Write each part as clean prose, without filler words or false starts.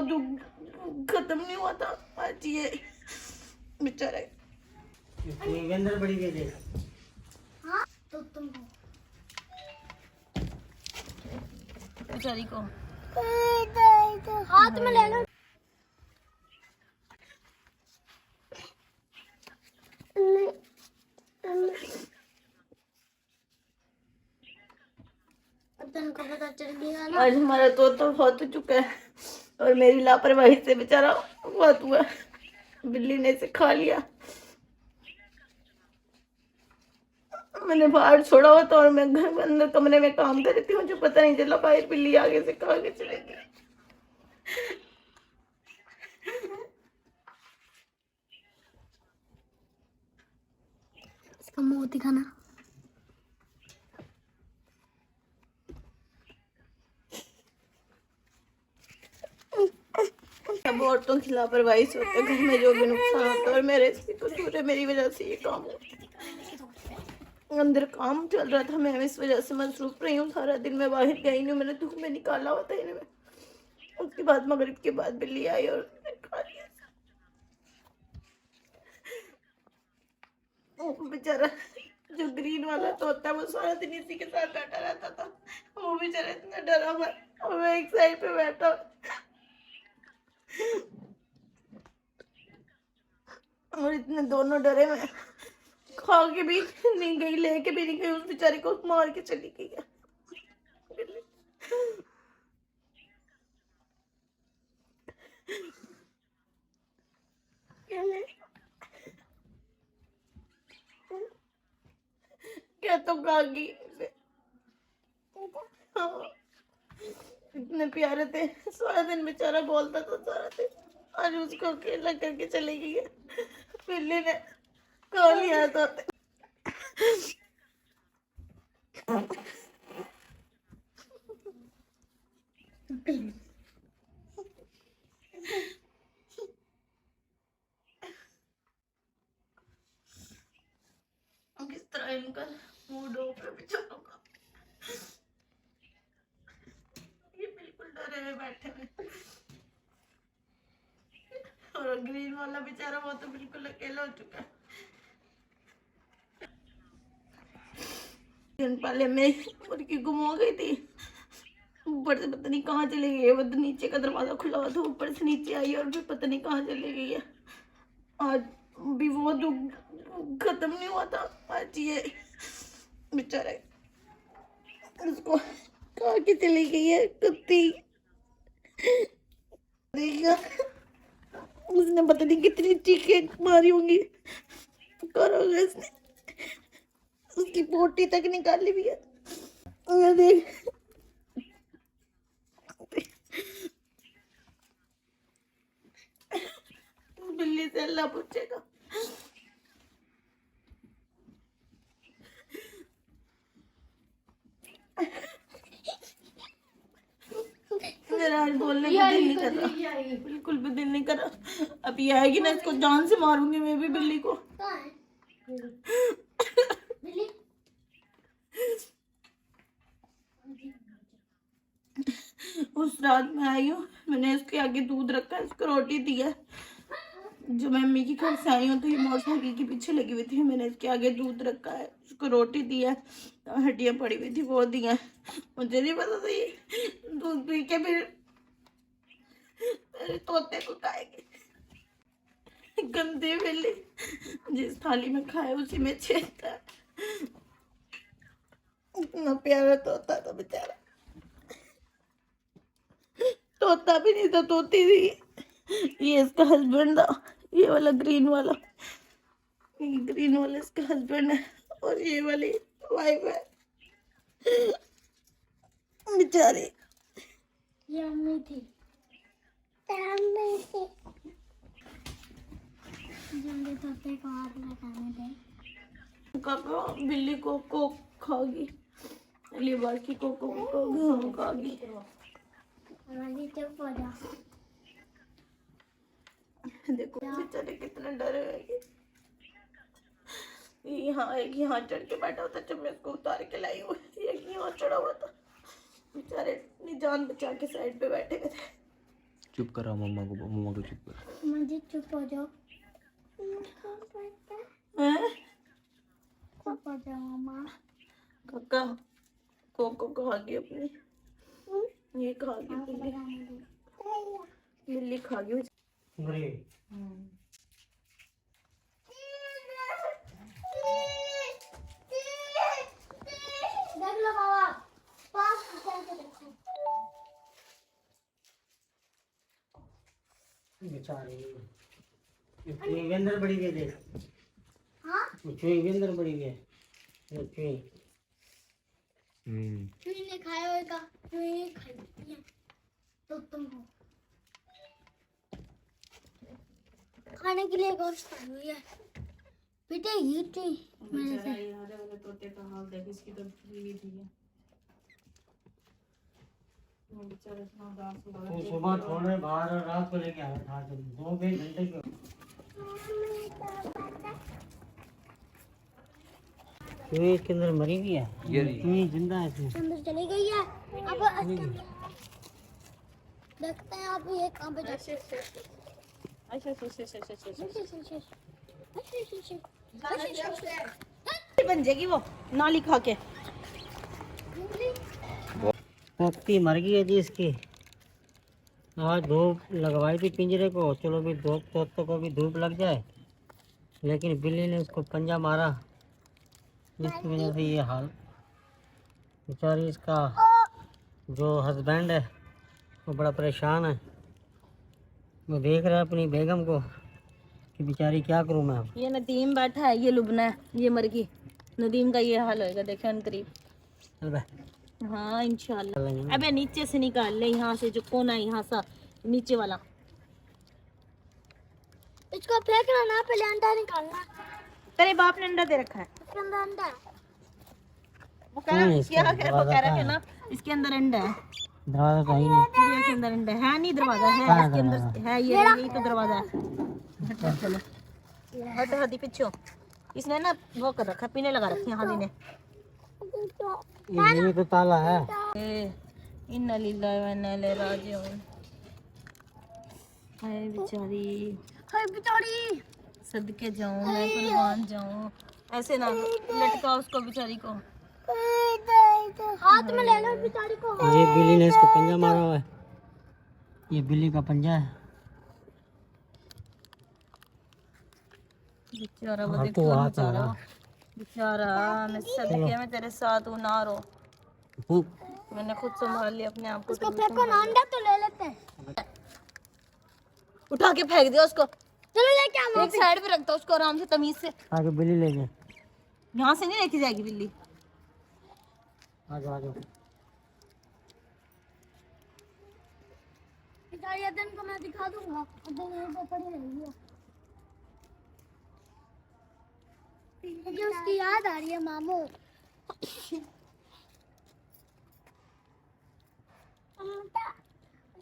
दुख खत्म नहीं हुआ था। आज ये बेचारा अंदर बड़ी दे दे। हाँ तो तुम बेचारी को हाथ में ले लो। तुमको पता चल गया ना। आज हमारा तोता बहुत हो चुका है और मेरी लापरवाही से बेचारा बहुत हुआ। बिल्ली ने इसे खा लिया। मैंने बाहर छोड़ा हुआ था और मैं घर के अंदर कमरे में काम कर रही थी। मुझे पता नहीं चला बाहर बिल्ली आगे से कहाँ के चले गई। इसका मुंह दिखाना। अब औरतों की लापरवाही से होता है घर में जो भी नुकसान होता है और मेरे से कसूर है। मेरी वजह से ये काम हुआ। अंदर काम चल रहा था, मैं इस वजह से मसरूफ रही हूँ। सारा दिन मैं बाहर गई नहीं, मैंने धूप में निकाला हुआ था इन्हें। उसके बाद मगरिब के बाद बिल्ली आई और खा लिया। बेचारा जो ग्रीन वाला तोता है वो सारा दिन इसी के साथ बैठा रहता था। वो बेचारा इतना डरा हुआ और मैं एक साइड पे बैठा और इतने दोनों डरे। मैं खा के भी नहीं गई, लेके भी नहीं गई, उस बेचारी को मार के चली गई है। क्या तो खागी। हाँ, इतने प्यारे थे, सारा दिन बेचारा बोलता था सारा दिन। आज उसको अकेला करके चली गई है। बिल्ली ने खा लिया था। किस तरह इनका मूड ऑफ है बेचारों का। ये बिल्कुल डरे हुए बैठे हुए और ग्रीन वाला बेचारा वो तो बिल्कुल अकेला हो चुका है। दिन पहले मैं मुर्गी गुम हो गई थी। ऊपर से पता नहीं कहाँ चली गई है। वो तो नीचे का दरवाजा खुला हुआ था, ऊपर से नीचे आई और फिर पता नहीं कहाँ चली गई है। आज भी वो दुख खत्म नहीं हुआ था। आज ये बेचारा उसको कहाँ के चली गई है कुत्ती। देखा उसने पता नहीं कितनी चीखें मारी होंगी। करोगे इसने उसकी पोटी तक निकाली भी है। ये देख बिल्ली से अल्लाह पूछेगा। मेरा आज बोलने को दिल नहीं कर रहा, बिल्कुल भी दिल नहीं कर रहा। अब ये आएगी ना, इसको जान से मारूंगी मैं भी बिल्ली को। उस रात में आई हूँ, मैंने इसके आगे दूध रखा है, इसको रोटी दी है। जो मैं मम्मी की घर से आई हूँ तो ये मोटरसाइकिल के पीछे लगी हुई थी। मैंने इसके आगे दूध रखा है, उसको रोटी दी है, हड्डियाँ पड़ी हुई थी वो दी है। मुझे नहीं पता था ये दूध पी के फिर मेरे तोते को खाएगी। गंदे बिल्ली, जिस थाली में खाए उसी में छेदता है। इतना प्यारा तोता था बेचारा। तोता भी नहीं था, तोती थी। ये इसका हस्बैंड था, ये वाला ग्रीन वाला। ये ग्रीन वाला इसका हस्बैंड है और ये वाली वाइफ है बेचारी। ये अम्मी थी। अम्मी थी। जल्दी तोते को हाथ लगाने दे। काका बिल्ली को खागी, अगली बार की कोको को खागी। चुप हो जा। देखो बेचारे कितने डरे हुए। यहाँ एक यहाँ चढ़ के बैठा होता जब मैं इसको उतार के लाई हूँ। एक यहाँ चढ़ा हुआ था। बेचारे अपनी जान बचा के साइड पे बैठे हुए थे। चुप करा मम्मा को चुप कर। मुझे चुप हो जाओ। हैं? चुप हो जाओ मम्मा। काका कोको खा गई अपनी, ये खा गई बिल्ली, बिल्ली खा गई। बुरी देख लो बाबा, पास करके देखो। बेचारी ये अंदर पड़ी गई देख। हाँ चूही के अंदर पड़ी गई ये चूही। चूही ने खाया होगा, चूही ने खाई है तो तुम हो। खाने के लिए गोश्त आई हुई है बेटे। ये चूही मैंने से हरे वाले तोते का हाल देख, इसकी तो बीवी थी है। वो बेचारा इतना उदास हो रहा तो है। सुबह छोड़ने बाहर और रात को लेके आया था, जब 2 घंटे के चूही इसके अंदर मरी हुई है। ये चूही जिंदा है इसमें। अंदर चली गई है। अब देखते हैं आप ये कहाँ पे जाते बन जाएगी वो नाली खा के। पोती मर गई है जी इसकी। आज धूप लगवाई थी पिंजरे को, चलो भी धूप तोतों को भी धूप लग जाए, लेकिन बिल्ली ने उसको पंजा मारा, जिसकी वजह से ये हाल। बेचारी इसका जो हस्बैंड है वो बड़ा परेशान है। वो देख रहा है अपनी बेगम को कि बेचारी क्या करूँ मैं अब। ये नदीम बैठा है, ये लुबना है, ये मर गई। नदीम का ये हाल होएगा देखे अन करीब। चल बे। हाँ इंशाल्लाह। अबे नीचे से निकाल ले, यहाँ से जो कोना है यहाँ सा नीचे वाला। इसको फेंकना ना, पहले अंडा निकालना। तेरे बाप ने अंडा दे रखा है। इसके अंदर अंडा है। वो कह रहा वो कह रहा है ना इसके अंदर अंडा है। दरवाजा तो ही नहीं। चिड़िया के अंदर अंडा है नहीं, दरवाजा है इसके अंदर है। ये यही तो दरवाजा है। हट हट चलो, हट हटी पीछे। इसने ना वो कर रखा, पीने लगा रखी है हादी ने। ये तो ताला है। इन्ना लिल्लाहि व इन्ना इलैहि राजिऊन। हाय बेचारी, हाय बेचारी। सदके जाऊं मैं, कुर्बान जाऊं। ऐसे ना लटका उसको बेचारी को। हाथ में ले लो बेचारी को। ये बिल्ली ने इसको पंजा मारा हुआ है। ये बिल्ली का पंजा है। बेचारा वो हाँ, देखो तो हाथ बेचारा लगा। बेचारा। मैं सदके में तेरे साथ हूँ, ना रो। मैंने खुद संभाल लिया अपने आप को। इसको फेंको ना, अंडा तो ले लेते हैं। उठा के फेंक दिया उसको। चलो लेके आओ। एक साइड पे रखता उसको आराम से, तमीज से। आगे बिल्ली ले जाए। यहाँ से नहीं लेके जाएगी बिल्ली। आ जाओ आ जाओ। बेचारी अदन को मैं दिखा दूंगा, अदन यहीं पे पड़ी रहेगी। मुझे उसकी याद आ रही है मामू।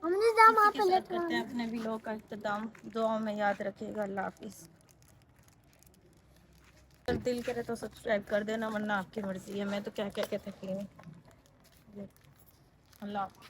हमने जहाँ वहाँ पे लेकर करते हैं अपने व्लॉग का इख्तिताम। दुआ में याद रखिएगा। अल्लाह हाफिज। दिल करे तो सब्सक्राइब कर देना, वरना आपकी मर्जी है। मैं तो क्या क्या कहते हैं। अल्लाह आती।